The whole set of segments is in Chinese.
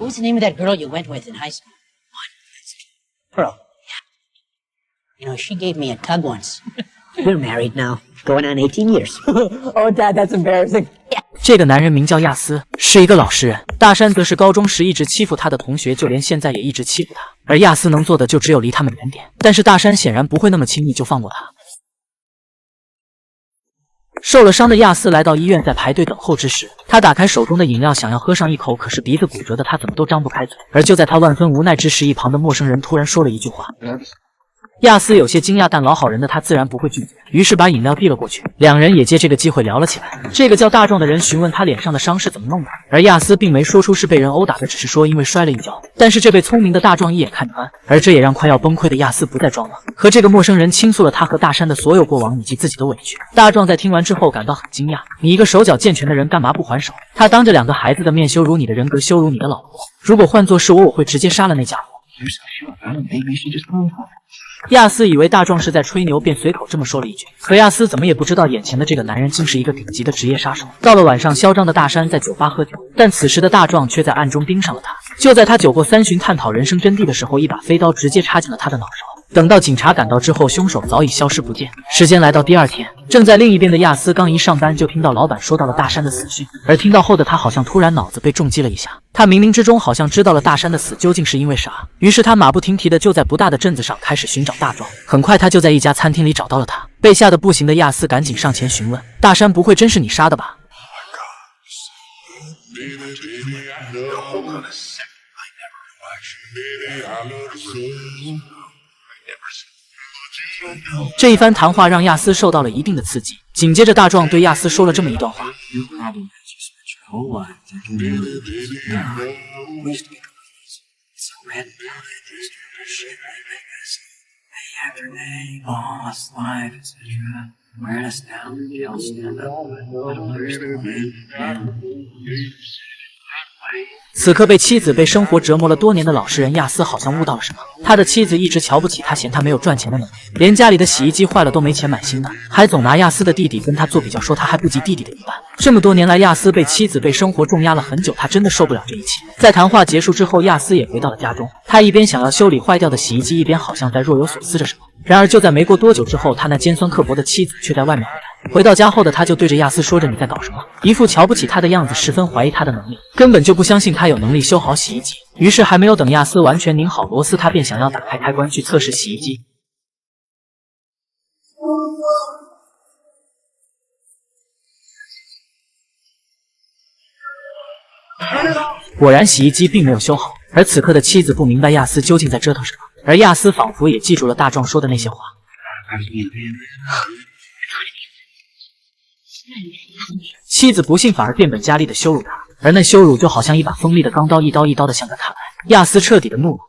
What was the name of that girl you went with in high school? Pearl. Yeah. You know, she gave me a tug once. We're married now, going on 18 years. Oh, Dad, that's embarrassing. Yeah. 这个男人名叫亚斯，是一个老实人。大山则是高中时一直欺负他的同学，就连现在也一直欺负他。而亚斯能做的就只有离他们远点，但是大山显然不会那么轻易就放过他。受了伤的亚斯来到医院，在排队等候之时，他打开手中的饮料，想要喝上一口，可是鼻子骨折的他怎么都张不开嘴。而就在他万分无奈之时，一旁的陌生人突然说了一句话。亚斯有些惊讶，但老好人的他自然不会拒绝，于是把饮料递了过去。两人也借这个机会聊了起来。这个叫大壮的人询问他脸上的伤是怎么弄的，而亚斯并没说出是被人殴打的，只是说因为摔了一跤。但是这被聪明的大壮一眼看穿，而这也让快要崩溃的亚斯不再装了，和这个陌生人倾诉了他和大山的所有过往以及自己的委屈。大壮在听完之后感到很惊讶，你一个手脚健全的人干嘛不还手？他当着2个孩子的面羞辱你的人格，羞辱你的老婆。如果换作是我会直接杀了那家伙。亚斯以为大壮是在吹牛，便随口这么说了一句。可亚斯怎么也不知道，眼前的这个男人竟是一个顶级的职业杀手。到了晚上，嚣张的大山在酒吧喝酒，但此时的大壮却在暗中盯上了他。就在他酒过3巡，探讨人生真谛的时候，一把飞刀直接插进了他的脑勺。等到警察赶到之后，凶手早已消失不见。时间来到第2天，正在另一边的亚斯刚一上班，就听到老板说到了大山的死讯。而听到后的他好像突然脑子被重击了一下，他冥冥之中好像知道了大山的死究竟是因为啥。于是他马不停蹄的就在不大的镇子上开始寻找大壮。很快他就在一家餐厅里找到了他。被吓得不行的亚斯赶紧上前询问：大山不会真是你杀的吧？这一番谈话让亚斯受到了一定的刺激。紧接着大壮对亚斯说了这么一段话。此刻被妻子被生活折磨了多年的老实人亚斯好像悟到了什么，他的妻子一直瞧不起他，嫌他没有赚钱的能力，连家里的洗衣机坏了都没钱买新的，还总拿亚斯的弟弟跟他做比较，说他还不及弟弟的一半。这么多年来，亚斯被妻子被生活重压了很久，他真的受不了这一切。在谈话结束之后，亚斯也回到了家中，他一边想要修理坏掉的洗衣机，一边好像在若有所思着什么。然而就在没过多久之后，他那尖酸刻薄的妻子却在外面回来。回到家后的他就对着亚斯说着：“你在搞什么？”一副瞧不起他的样子，十分怀疑他的能力，根本就不相信他有能力修好洗衣机。于是还没有等亚斯完全拧好螺丝，他便想要打开开关去测试洗衣机。果然洗衣机并没有修好，而此刻的妻子不明白亚斯究竟在折腾什么，而亚斯仿佛也记住了大壮说的那些话。妻子不信反而变本加厉的羞辱他，而那羞辱就好像一把锋利的钢刀，一刀一刀的向他砍来。亚斯彻底的怒了。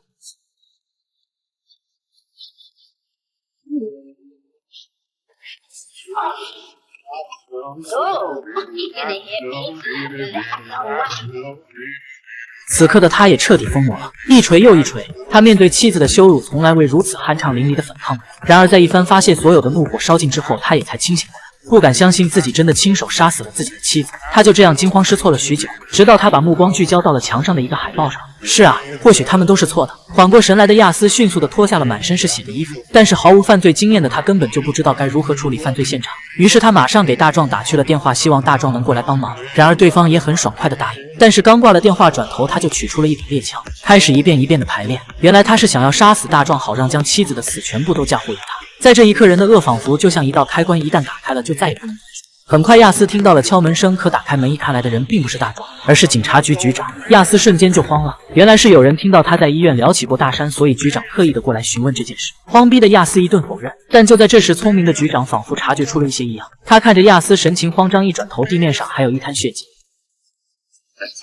此刻的他也彻底疯魔了，一锤又一锤。他面对妻子的羞辱，从来未如此酣畅淋漓的反抗过。然而在一番发泄所有的怒火烧尽之后，他也才清醒过来。不敢相信自己真的亲手杀死了自己的妻子，他就这样惊慌失措了许久，直到他把目光聚焦到了墙上的一个海报上。是啊，或许他们都是错的。缓过神来的亚斯迅速地脱下了满身是血的衣服，但是毫无犯罪经验的他根本就不知道该如何处理犯罪现场。于是他马上给大壮打去了电话，希望大壮能过来帮忙。然而对方也很爽快地答应，但是刚挂了电话，转头他就取出了一把猎枪，开始一遍一遍的排练。原来他是想要杀死大壮，好让将妻子的死全部都嫁祸于他。在这一刻，人的恶仿佛就像一道开关，一旦打开了，就再也不能关上。很快，亚斯听到了敲门声，可打开门一看，来的人并不是大壮，而是警察局局长。亚斯瞬间就慌了，原来是有人听到他在医院聊起过大山，所以局长特意的过来询问这件事。慌逼的亚斯一顿否认，但就在这时，聪明的局长仿佛察觉出了一些异样，他看着亚斯神情慌张，一转头，地面上还有一滩血迹。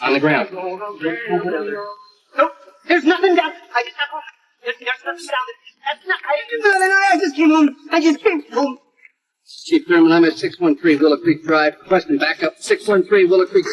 On the ground. Nope, there's nothing down. I just have there's nothing down there. That's not. I just came home. I just came home. Chief Thurman, I'm at 613 Willow Creek Drive. Question, back up. 613 Willow Creek.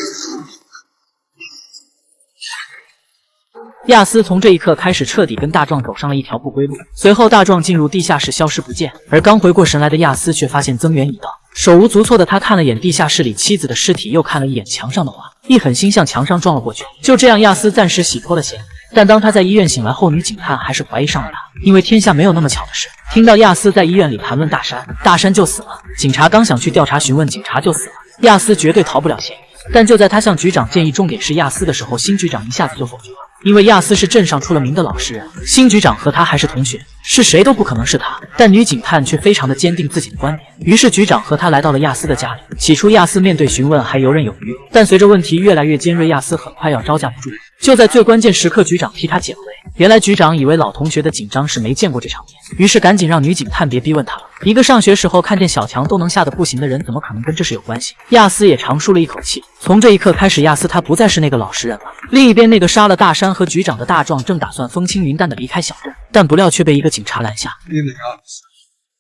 亚斯从这一刻开始彻底跟大壮走上了一条不归路。随后，大壮进入地下室消失不见，而刚回过神来的亚斯却发现增援已到。手无足措的他看了眼地下室里妻子的尸体，又看了一眼墙上的画。一狠心向墙上撞了过去。就这样，亚斯暂时洗脱了嫌疑。但当他在医院醒来后，女警探还是怀疑上了他，因为天下没有那么巧的事。听到亚斯在医院里谈论大山，大山就死了。警察刚想去调查询问，警察就死了。亚斯绝对逃不了嫌疑。但就在他向局长建议重点是亚斯的时候，新局长一下子就否决了。因为亚斯是镇上出了名的老实人，新局长和他还是同学，是谁都不可能是他。但女警探却非常的坚定自己的观点，于是局长和他来到了亚斯的家里。起初亚斯面对询问还游刃有余，但随着问题越来越尖锐，亚斯很快要招架不住。就在最关键时刻，局长替他解围。原来局长以为老同学的紧张是没见过这场面，于是赶紧让女警探别逼问他了。一个上学时候看见小强都能吓得不行的人，怎么可能跟这事有关系？亚斯也长舒了一口气。从这一刻开始，亚斯他不再是那个老实人了。另一边，那个杀了大山和局长的大壮正打算风轻云淡的离开小镇，但不料却被一个警察拦下。Evening, officer.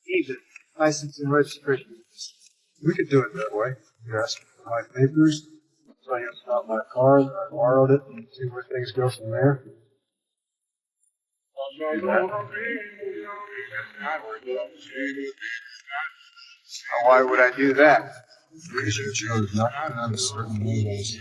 Evening. License and registration. We could do it that way. You ask for my papers, so I used out my car, I borrowed it, and see where things go from there. Why would I do that? Because you chose not to have a certain windows.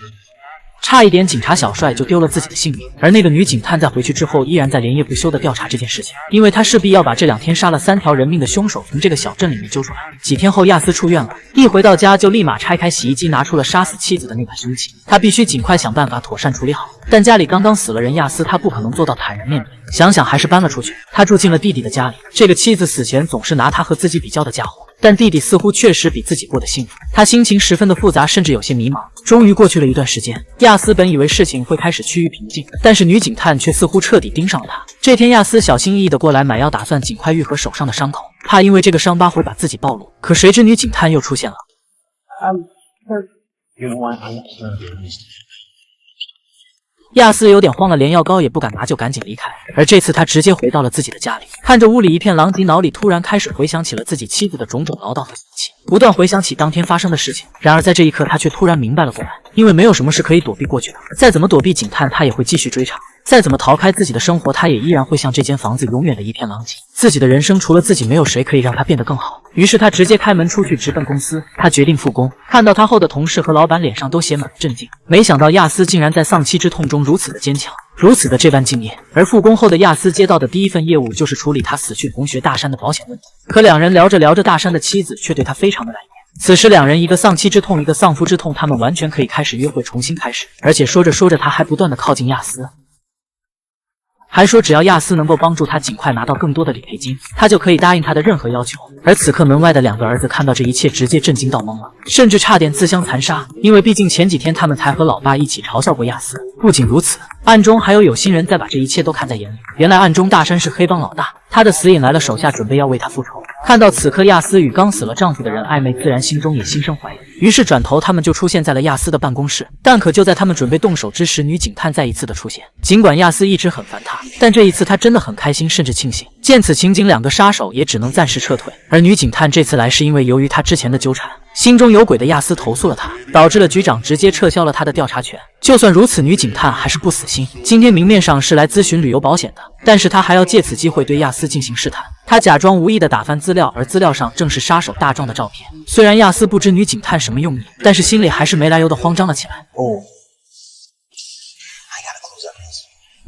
差一点警察小帅就丢了自己的性命，而那个女警探在回去之后依然在连夜不休地调查这件事情，因为她势必要把这2天杀了3条人命的凶手从这个小镇里面揪出来。几天后，亚斯出院了，一回到家就立马拆开洗衣机，拿出了杀死妻子的那把凶器，他必须尽快想办法妥善处理好。但家里刚刚死了人，亚斯他不可能做到坦然面对，想想还是搬了出去。他住进了弟弟的家里，这个妻子死前总是拿他和自己比较的家伙。但弟弟似乎确实比自己过得幸福，他心情十分的复杂，甚至有些迷茫。终于过去了一段时间，亚斯本以为事情会开始趋于平静，但是女警探却似乎彻底盯上了他。这天，亚斯小心翼翼地过来买药，打算尽快愈合手上的伤口，怕因为这个伤疤会把自己暴露。可谁知女警探又出现了。亚斯有点慌了，连药膏也不敢拿，就赶紧离开。而这次他直接回到了自己的家里，看着屋里一片狼藉，脑里突然开始回想起了自己妻子的种种唠叨和脾气，不断回想起当天发生的事情。然而在这一刻，他却突然明白了过来，因为没有什么是可以躲避过去的，再怎么躲避警探，他也会继续追查；再怎么逃开自己的生活，他也依然会像这间房子永远的一片狼藉。自己的人生除了自己，没有谁可以让他变得更好。于是他直接开门出去，直奔公司。他决定复工。看到他后的同事和老板脸上都写满了震惊，没想到亚斯竟然在丧妻之痛中如此的坚强，如此的这般敬业。而复工后的亚斯接到的第一份业务就是处理他死去同学大山的保险问题。可两人聊着聊着，大山的妻子却对他非常的来电。此时两人一个丧妻之痛，一个丧夫之痛，他们完全可以开始约会，重新开始。而且说着说着，他还不断的靠近亚斯，还说只要亚斯能够帮助他尽快拿到更多的理赔金，他就可以答应他的任何要求。而此刻门外的2个儿子看到这一切，直接震惊到懵了，甚至差点自相残杀。因为毕竟前几天他们才和老爸一起嘲笑过亚斯。不仅如此，暗中还有心人在把这一切都看在眼里。原来暗中大山是黑帮老大，他的死引来了手下，准备要为他复仇。看到此刻亚斯与刚死了丈夫的人暧昧，自然心中也心生怀疑。于是转头他们就出现在了亚斯的办公室。但可就在他们准备动手之时，女警探再一次的出现。尽管亚斯一直很烦他，但这一次他真的很开心，甚至庆幸。见此情景，2个杀手也只能暂时撤退。而女警探这次来是因为由于他之前的纠缠，心中有鬼的亚斯投诉了他，导致了局长直接撤销了他的调查权。就算如此，女警探还是不死心。今天明面上是来咨询旅游保险的，但是他还要借此机会对亚斯进行试探。他假装无意的打翻资料，而资料上正是杀手大壮的照片。虽然亚斯不知女警探什么用意，但是心里还是没来由的慌张了起来。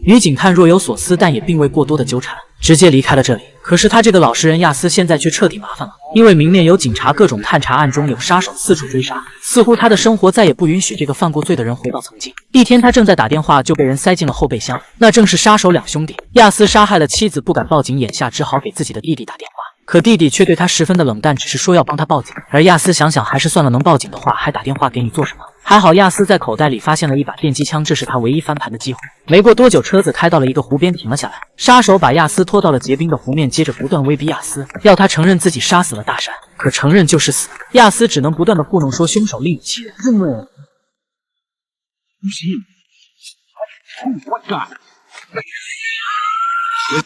女警探若有所思，但也并未过多的纠缠，直接离开了这里。可是他这个老实人亚斯现在却彻底麻烦了，因为明面有警察各种探查，暗中有杀手四处追杀，似乎他的生活再也不允许这个犯过罪的人回到曾经。一天他正在打电话，就被人塞进了后备箱，那正是杀手2兄弟。亚斯杀害了妻子，不敢报警，眼下只好给自己的弟弟打电话。可弟弟却对他十分的冷淡，只是说要帮他报警。而亚斯想想还是算了，能报警的话还打电话给你做什么？还好亚斯在口袋里发现了一把电击枪，这是他唯一翻盘的机会。没过多久，车子开到了一个湖边停了下来，杀手把亚斯拖到了结冰的湖面，接着不断威逼亚斯，要他承认自己杀死了大山。可承认就是死，亚斯只能不断的糊弄说凶手另有其人。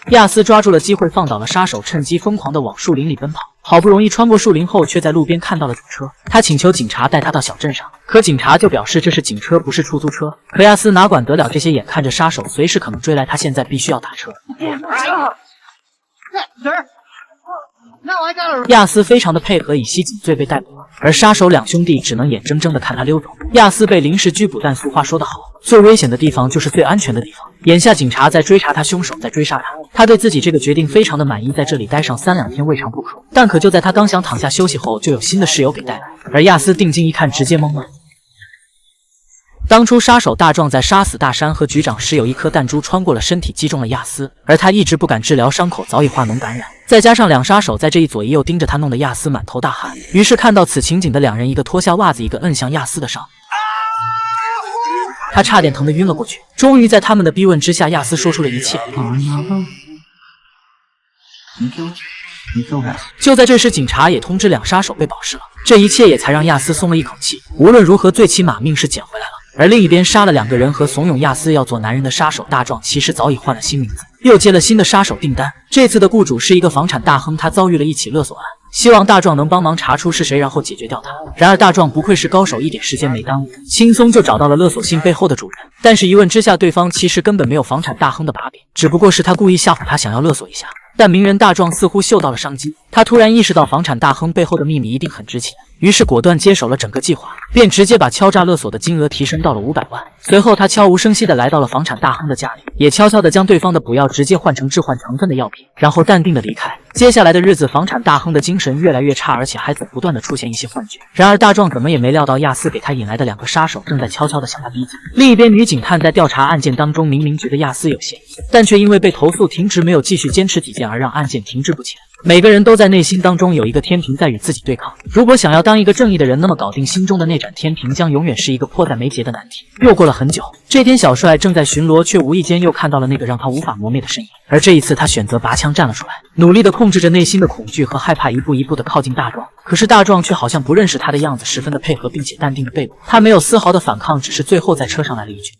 亚斯抓住了机会，放倒了杀手，趁机疯狂地往树林里奔跑。好不容易穿过树林后，却在路边看到了警车。他请求警察带他到小镇上，可警察就表示这是警车，不是出租车。可亚斯哪管得了这些，眼看着杀手随时可能追来，他现在必须要打车。亚斯非常的配合，以袭警罪被逮捕了，而杀手两兄弟只能眼睁睁的看他溜走。亚斯被临时拘捕，但俗话说得好，最危险的地方就是最安全的地方。眼下警察在追查他，凶手在追杀他，他对自己这个决定非常的满意，在这里待上3、2天未尝不可。但可就在他刚想躺下休息后，就有新的室友给带来，而亚斯定睛一看，直接懵了。当初杀手大壮在杀死大山和局长时，有一颗弹珠穿过了身体，击中了亚斯，而他一直不敢治疗伤口，早已化脓感染。再加上两杀手在这一左一右盯着他，弄得亚斯满头大汗。于是看到此情景的两人，一个脱下袜子，一个摁向亚斯的伤，他差点疼得晕了过去。终于在他们的逼问之下，亚斯说出了一切。就在这时，警察也通知两杀手被保释了。这一切也才让亚斯松了一口气，无论如何最起码命是捡回来了。而另一边杀了2个人和怂恿亚斯要做男人的杀手大壮，其实早已换了新名字，又接了新的杀手订单。这次的雇主是一个房产大亨，他遭遇了一起勒索案，希望大壮能帮忙查出是谁，然后解决掉他。然而大壮不愧是高手，一点时间没耽误，轻松就找到了勒索信背后的主人。但是一问之下，对方其实根本没有房产大亨的把柄，只不过是他故意吓唬他，想要勒索一下。但名人大壮似乎嗅到了商机，他突然意识到房产大亨背后的秘密一定很值钱，于是果断接手了整个计划，便直接把敲诈勒索的金额提升到了500万。随后他悄无声息地来到了房产大亨的家里，也悄悄地将对方的补药直接换成置换成分的药品，然后淡定地离开。接下来的日子，房产大亨的精神越来越差，而且还总不断地出现一些幻觉。然而大壮怎么也没料到，亚斯给他引来的2个杀手正在悄悄地向他逼近。另一边，女警探在调查案件当中，明明觉得亚斯有嫌疑，但却因为被投诉停职，没有继续坚持己见，而让案件停滞不前。每个人都在内心当中有一个天平在与自己对抗。如果想要当一个正义的人，那么搞定心中的那盏天平将永远是一个迫在眉睫的难题。又过了很久，这天小帅正在巡逻，却无意间又看到了那个让他无法磨灭的身影。而这一次，他选择拔枪站了出来，努力地控制着内心的恐惧和害怕，一步一步地靠近大壮。可是大壮却好像不认识他的样子，十分的配合，并且淡定地被捕。他没有丝毫的反抗，只是最后在车上来了一句。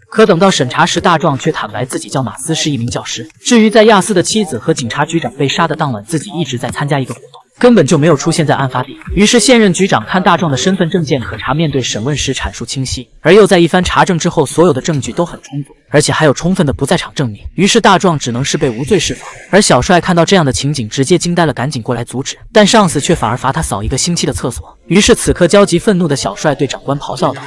可等到审查时，大壮却坦白自己叫马斯，是一名教师。至于在亚斯的妻子和警察局长被杀的当晚，自己一直在参加一个活动，根本就没有出现在案发地。于是现任局长看大壮的身份证件可查，面对审问时阐述清晰，而又在一番查证之后，所有的证据都很充足，而且还有充分的不在场证明。于是大壮只能是被无罪释放。而小帅看到这样的情景，直接惊呆了，赶紧过来阻止，但上司却反而罚他扫1个星期的厕所。于是此刻焦急愤怒的小帅对长官咆哮道。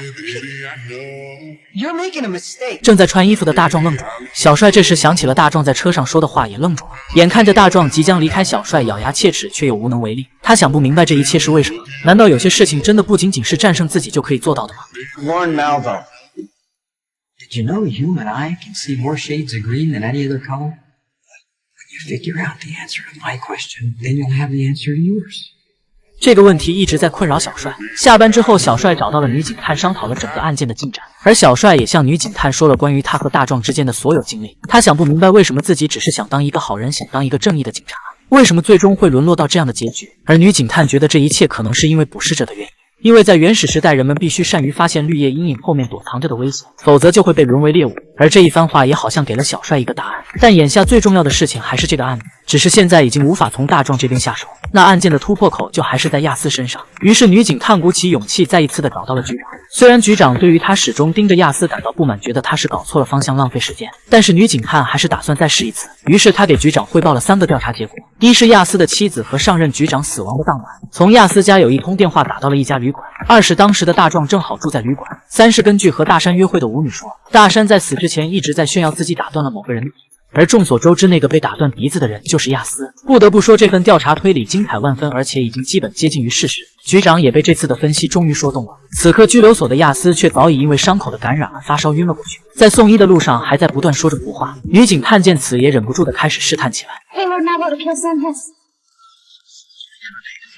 You're making a mistake. 正在穿衣服的大壮愣住了，小帅这时想起了大壮在车上说的话，也愣住了。眼看着大壮即将离开，小帅咬牙切齿，却又无能为力。他想不明白这一切是为什么？难道有些事情真的不仅仅是战胜自己就可以做到的吗？ Warren Malvo. Did you know a human eye can see more shades of green than any other color? When you figure out the answer to my question, then you'll have the answer to yours. 这个问题一直在困扰小帅。下班之后，小帅找到了女警探，商讨了整个案件的进展。而小帅也向女警探说了关于他和大壮之间的所有经历。他想不明白，为什么自己只是想当一个好人，想当一个正义的警察，为什么最终会沦落到这样的结局？而女警探觉得这一切可能是因为捕食者的原因。因为在原始时代，人们必须善于发现绿叶阴影后面躲藏着的危险，否则就会被沦为猎物。而这一番话也好像给了小帅一个答案。但眼下最重要的事情还是这个案子，只是现在已经无法从大壮这边下手，那案件的突破口就还是在亚斯身上。于是女警探鼓起勇气，再一次的找到了局长。虽然局长对于他始终盯着亚斯感到不满，觉得他是搞错了方向，浪费时间，但是女警探还是打算再试一次。于是他给局长汇报了3个调查结果：一是亚斯的妻子和上任局长死亡的当晚，从亚斯家有一通电话打到了一家旅馆；二是当时的大壮正好住在旅馆；三是根据和大山约会的舞女说，大山在死之前一直在炫耀自己打断了某个人的鼻子，而众所周知，那个被打断鼻子的人就是亚斯。不得不说，这份调查推理精彩万分，而且已经基本接近于事实。局长也被这次的分析终于说动了。此刻拘留所的亚斯却早已因为伤口的感染而发烧晕了过去，在送医的路上还在不断说着胡话。女警探见此也忍不住的开始试探起来。Hayward Malvo to kill Sanchez.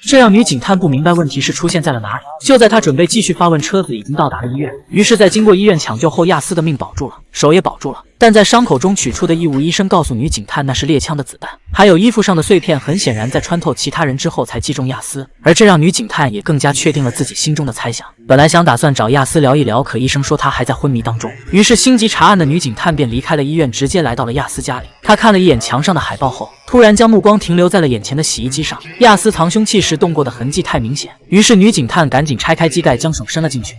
这让女警探不明白问题是出现在了哪里。就在她准备继续发问，车子已经到达了医院。于是在经过医院抢救后，亚斯的命保住了，手也保住了。但在伤口中取出的异物，医生告诉女警探那是猎枪的子弹，还有衣服上的碎片，很显然在穿透其他人之后才击中亚斯。而这让女警探也更加确定了自己心中的猜想。本来想打算找亚斯聊一聊，可医生说他还在昏迷当中。于是心急查案的女警探便离开了医院，直接来到了亚斯家里。她看了一眼墙上的海报后，突然将目光停留在了眼前的洗衣机上。亚斯藏凶器时动过的痕迹太明显，于是女警探赶紧拆开机盖，将手伸了进去。